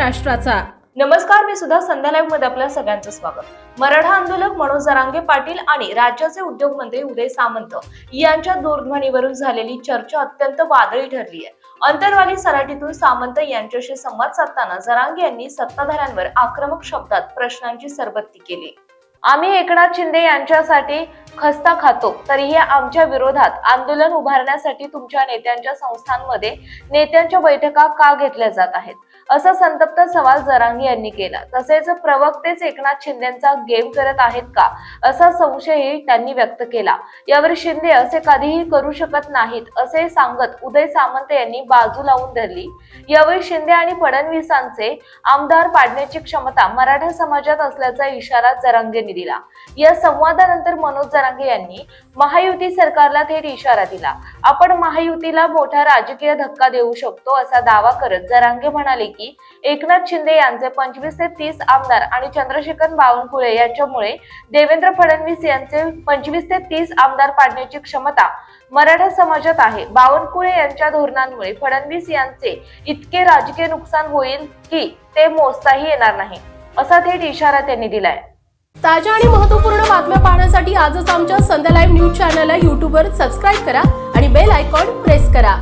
महाराष्ट्राचा। नमस्कार, मी सुद्धा संध्या लाईव्ह मध्ये आपल्या सगळ्यांचं स्वागत। मराठा आंदोलक मनोज जरांगे पाटील आणि राज्याचे उद्योग मंत्री उदय सामंत यांच्या दूरध्वनीवरून झालेली चर्चा अत्यंत वादळी ठरली आहे। अंतरवाली सराटीतून सामंत यांच्याशी संवाद साधताना जरांगे यांनी सत्ताधाऱ्यांवर आक्रमक शब्दात प्रश्नांची सरबत्ती केली। आम्ही एकनाथ शिंदे यांच्यासाठी खस्ता खातो, तरीही आमच्या विरोधात आंदोलन उभारण्यासाठी तुमच्या नेत्यांच्या संस्थांमध्ये नेत्यांच्या बैठका का घेतल्या जात आहेत, असा संतप्त सवाल जरांगे यांनी केला। तसेच प्रवक्तेच एकनाथ शिंदेचा गेम करत आहेत का, असा संशयही त्यांनी व्यक्त केला। यावर शिंदे असे कधीही करू शकत नाहीत असे सांगत उदय सामंत यांनी बाजू लावून धरली। यावेळी शिंदे आणि फडणवीसांचे आमदार पाडण्याची क्षमता मराठा समाजात असल्याचा इशारा जरांगेंनी दिला। या संवादानंतर मनोज जरांगे यांनी महायुती सरकारला थेट इशारा दिला। आपण महायुतीला मोठा राजकीय धक्का देऊ शकतो असा दावा करत जरांगे म्हणाले की एकनाथ शिंदे यांचे 25 ते 30 आमदार आणि चंद्रशेखर बावनकुळे यांच्यामुळे देवेंद्र फडणवीस यांचे 25 ते 30 आमदार पाडण्याची क्षमता मराठा समाजात आहे। बावनकुळे यांच्या धोरणांमुळे फडणवीस यांचे इतके राजकीय नुकसान होईल की ते मोजताही येणार नाही, असा थेट इशारा त्यांनी दिलाय। ताज्या आणि महत्त्वपूर्ण बातम्या पाहण्यासाठी आजच आमच्या संध्या लाईव्ह न्यूज चॅनलला YouTube वर सबस्क्राईब करा आणि बेल आयकॉन प्रेस करा।